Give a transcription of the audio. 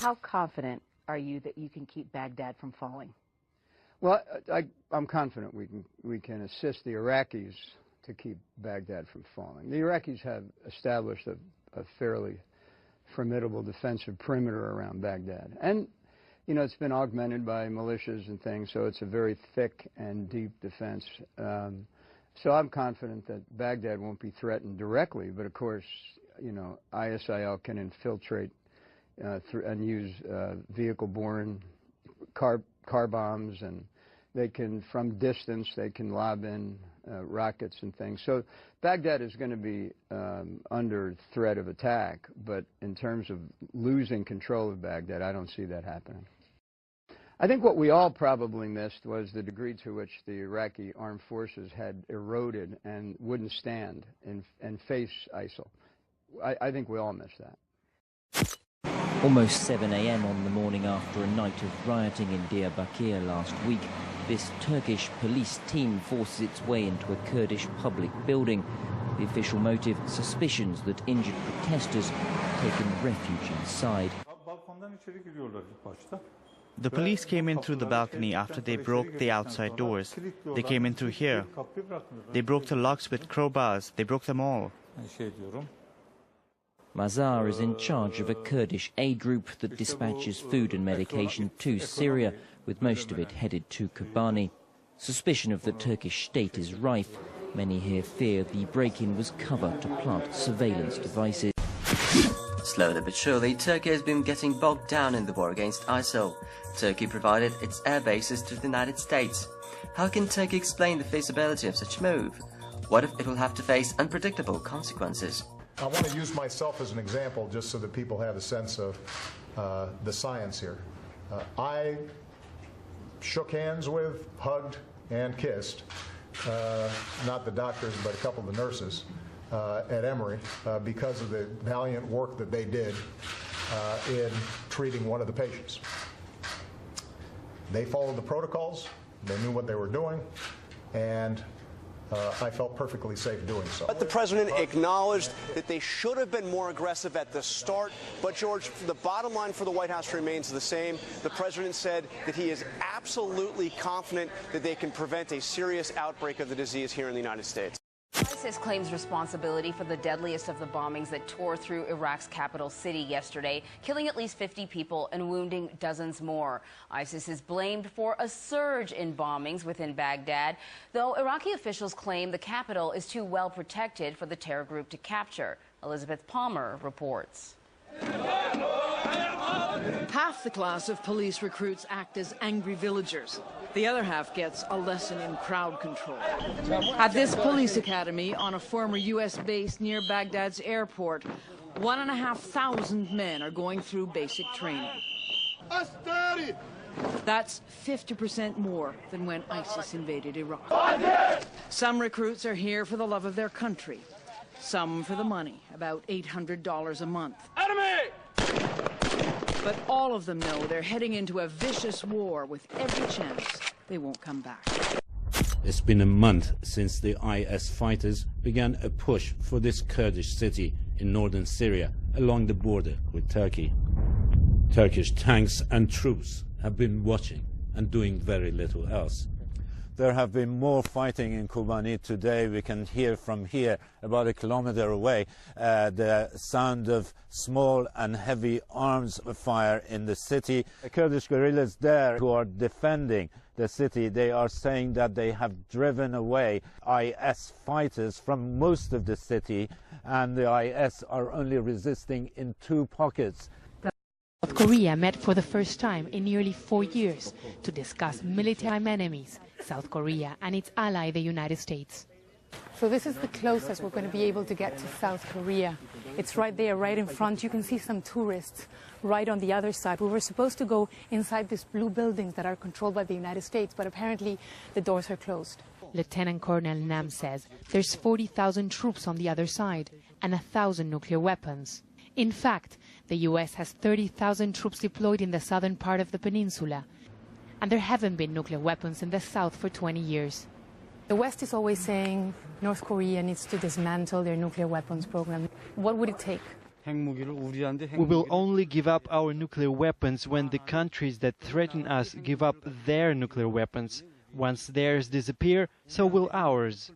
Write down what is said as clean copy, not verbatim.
How confident are you that you can keep Baghdad from falling? Well, I'm confident we can assist the Iraqis to keep Baghdad from falling. The Iraqis have established a fairly formidable defensive perimeter around Baghdad. And, you know, it's been augmented by militias and things, so it's a very thick and deep defense. So I'm confident that Baghdad won't be threatened directly, but of course, you know, ISIL can infiltrate and use vehicle-borne car bombs, and they can, from distance, they can lob in rockets and things. So Baghdad is going to be under threat of attack, but in terms of losing control of Baghdad, I don't see that happening. I think what we all probably missed was the degree to which the Iraqi armed forces had eroded and wouldn't stand and face ISIL. I think we all missed that. Almost 7 a.m. on the morning after a night of rioting in Diyarbakir last week, this Turkish police team forces its way into a Kurdish public building. The official motive, suspicions that injured protesters have taken refuge inside. The police came in through the balcony after they broke the outside doors. They came in through here. They broke the locks with crowbars. They broke them all. Mazar is in charge of a Kurdish aid group that dispatches food and medication to Syria, with most of it headed to Kobane. Suspicion of the Turkish state is rife. Many here fear the break-in was cover to plant surveillance devices. Slowly but surely, Turkey has been getting bogged down in the war against ISIL. Turkey provided its air bases to the United States. How can Turkey explain the feasibility of such a move? What if it will have to face unpredictable consequences? I want to use myself as an example just so that people have a sense of the science here. I shook hands with, hugged, and kissed, not the doctors, but a couple of the nurses at Emory because of the valiant work that they did in treating one of the patients. They followed the protocols, they knew what they were doing, and I felt perfectly safe doing so. But the president acknowledged that they should have been more aggressive at the start. But, George, the bottom line for the White House remains the same. The president said that he is absolutely confident that they can prevent a serious outbreak of the disease here in the United States. ISIS claims responsibility for the deadliest of the bombings that tore through Iraq's capital city yesterday, killing at least 50 people and wounding dozens more. ISIS is blamed for a surge in bombings within Baghdad, though Iraqi officials claim the capital is too well protected for the terror group to capture. Elizabeth Palmer reports. Half the class of police recruits act as angry villagers. The other half gets a lesson in crowd control. At this police academy on a former U.S. base near Baghdad's airport, 1,500 men are going through basic training. That's 50% more than when ISIS invaded Iraq. Some recruits are here for the love of their country, some for the money, about $800 a month. But all of them know they're heading into a vicious war with every chance they won't come back. It's been a month since the IS fighters began a push for this Kurdish city in northern Syria along the border with Turkey. Turkish tanks and troops have been watching and doing very little else. There have been more fighting in Kobane today. We can hear from here, about a kilometer away, the sound of small and heavy arms fire in the city. The Kurdish guerrillas there who are defending the city, they are saying that they have driven away IS fighters from most of the city, and the IS are only resisting in 2 pockets. South Korea met for the first time in nearly 4 years to discuss military enemies, South Korea and its ally, the United States. So this is the closest we're going to be able to get to South Korea. It's right there, right in front. You can see some tourists right on the other side. We were supposed to go inside these blue buildings that are controlled by the United States, but apparently the doors are closed. Lieutenant Colonel Nam says there's 40,000 troops on the other side and 1,000 nuclear weapons. In fact, the U.S. has 30,000 troops deployed in the southern part of the peninsula, and there haven't been nuclear weapons in the south for 20 years. The West is always saying North Korea needs to dismantle their nuclear weapons program. What would it take? We will only give up our nuclear weapons when the countries that threaten us give up their nuclear weapons. Once theirs disappear, so will ours.